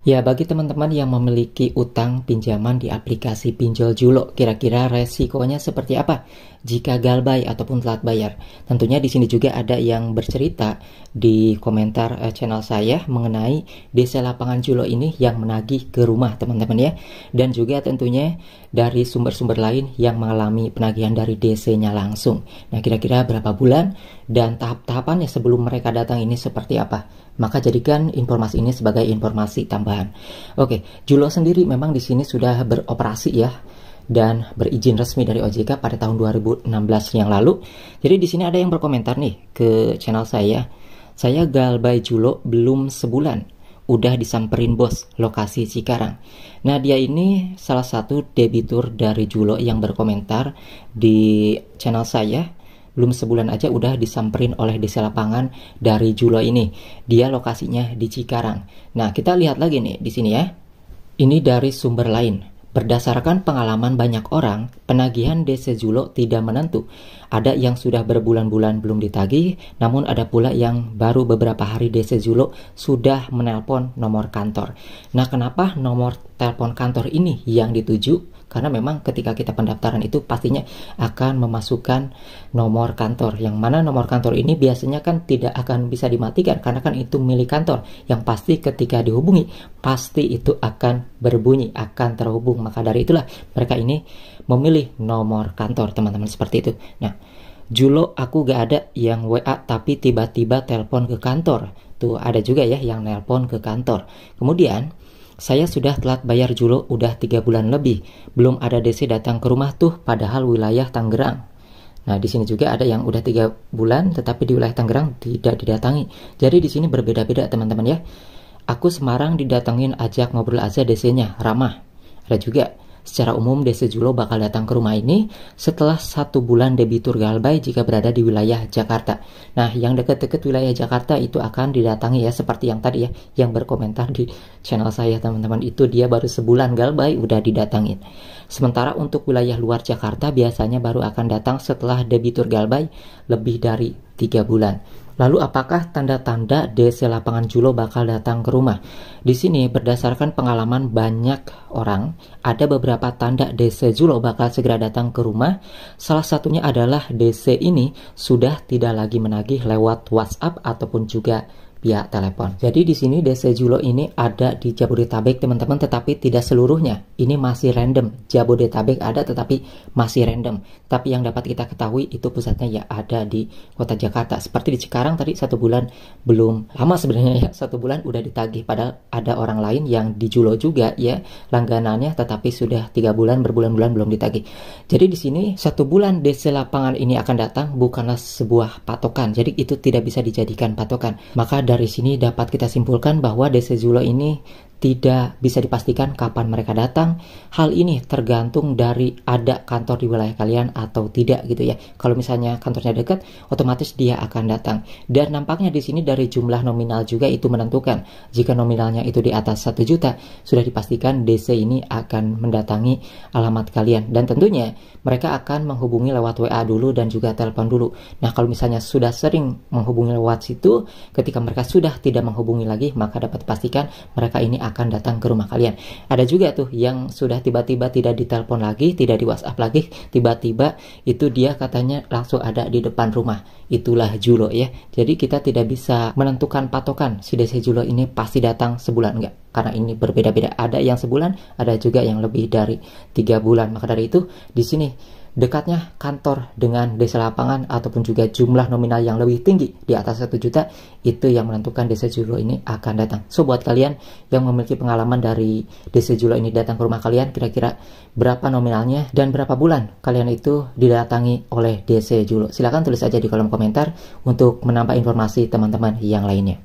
Ya, bagi teman-teman yang memiliki utang pinjaman di aplikasi pinjol Julo, kira-kira resikonya seperti apa jika galbay ataupun telat bayar? Tentunya di sini juga ada yang bercerita di komentar channel saya mengenai DC Lapangan Julo ini yang menagih ke rumah teman-teman ya. Dan juga tentunya dari sumber-sumber lain yang mengalami penagihan dari DC-nya langsung. Nah, kira-kira berapa bulan dan tahap-tahapannya sebelum mereka datang ini seperti apa? Maka jadikan informasi ini sebagai informasi tambahan. Oke, Julo sendiri memang di sini sudah beroperasi ya dan berizin resmi dari OJK pada tahun 2016 yang lalu. Jadi di sini ada yang berkomentar nih ke channel saya. Saya galbay Julo belum sebulan, udah disamperin bos lokasi Cikarang. Nah, dia ini salah satu debitur dari Julo yang berkomentar di channel saya. Belum sebulan aja udah disamperin oleh DC Lapangan dari Julo ini. Dia lokasinya di Cikarang. Nah, kita lihat lagi nih di sini ya. Ini dari sumber lain. Berdasarkan pengalaman banyak orang, penagihan DC Julo tidak menentu. Ada yang sudah berbulan-bulan belum ditagih, namun ada pula yang baru beberapa hari DC Julo sudah menelpon nomor kantor. Nah, kenapa nomor telepon kantor ini yang dituju? Karena memang ketika kita pendaftaran itu pastinya akan memasukkan nomor kantor. Yang mana nomor kantor ini biasanya kan tidak akan bisa dimatikan karena kan itu milik kantor. Yang pasti ketika dihubungi pasti itu akan berbunyi, akan terhubung. Maka dari itulah mereka ini memilih nomor kantor teman-teman seperti itu. Nah, Julo aku gak ada yang WA tapi tiba-tiba telepon ke kantor. Tuh ada juga ya yang nelpon ke kantor. Kemudian saya sudah telat bayar Julo udah 3 bulan lebih. Belum ada DC datang ke rumah tuh padahal wilayah Tangerang. Nah, di sini juga ada yang udah 3 bulan tetapi di wilayah Tangerang tidak didatangi. Jadi di sini berbeda-beda teman-teman ya. Aku Semarang didatengin ajak ngobrol aja DC-nya, ramah. Ada juga secara umum DC Julo bakal datang ke rumah ini setelah 1 bulan debitur galbay jika berada di wilayah Jakarta. Nah, yang dekat-dekat wilayah Jakarta itu akan didatangi ya, seperti yang tadi ya, yang berkomentar di channel saya teman-teman, itu dia baru sebulan galbay udah didatangin. Sementara untuk wilayah luar Jakarta biasanya baru akan datang setelah debitur galbay lebih dari 3 bulan. Lalu apakah tanda-tanda DC Lapangan Julo bakal datang ke rumah? Di sini berdasarkan pengalaman banyak orang, ada beberapa tanda DC Julo bakal segera datang ke rumah. Salah satunya adalah DC ini sudah tidak lagi menagih lewat WhatsApp ataupun juga via telepon. Jadi di sini DC Julo ini ada di Jabodetabek teman-teman, tetapi tidak seluruhnya. Ini masih random. Jabodetabek ada tetapi masih random. Tapi yang dapat kita ketahui itu pusatnya ya ada di kota Jakarta. Seperti di Cikarang tadi 1 bulan belum lama sebenarnya ya, 1 bulan udah ditagih. Padahal ada orang lain yang di Julo juga ya langganannya, tetapi sudah 3 bulan berbulan-bulan belum ditagih. Jadi di sini 1 bulan DC Lapangan ini akan datang bukanlah sebuah patokan. Jadi itu tidak bisa dijadikan patokan. Maka dari sini dapat kita simpulkan bahwa DC Julo ini tidak bisa dipastikan kapan mereka datang. Hal ini tergantung dari ada kantor di wilayah kalian atau tidak gitu ya. Kalau misalnya kantornya dekat, otomatis dia akan datang. Dan nampaknya di sini dari jumlah nominal juga itu menentukan. Jika nominalnya itu di atas 1 juta, sudah dipastikan DC ini akan mendatangi alamat kalian. Dan tentunya mereka akan menghubungi lewat WA dulu dan juga telepon dulu. Nah, kalau misalnya sudah sering menghubungi lewat situ, ketika mereka sudah tidak menghubungi lagi, maka dapat dipastikan mereka ini akan datang ke rumah kalian. Ada juga tuh yang sudah tiba-tiba tidak ditelepon lagi, tidak di WhatsApp lagi, tiba-tiba itu dia katanya langsung ada di depan rumah. Itulah Julo ya. Jadi kita tidak bisa menentukan patokan si DC Julo ini pasti datang sebulan, enggak. Karena ini berbeda-beda. Ada yang sebulan, ada juga yang lebih dari 3 bulan. Maka dari itu di sini dekatnya kantor dengan DC Lapangan ataupun juga jumlah nominal yang lebih tinggi di atas 1 juta itu yang menentukan DC Julo ini akan datang. So buat kalian yang memiliki pengalaman dari DC Julo ini datang ke rumah kalian, kira-kira berapa nominalnya dan berapa bulan kalian itu didatangi oleh DC Julo? Silahkan tulis aja di kolom komentar untuk menambah informasi teman-teman yang lainnya.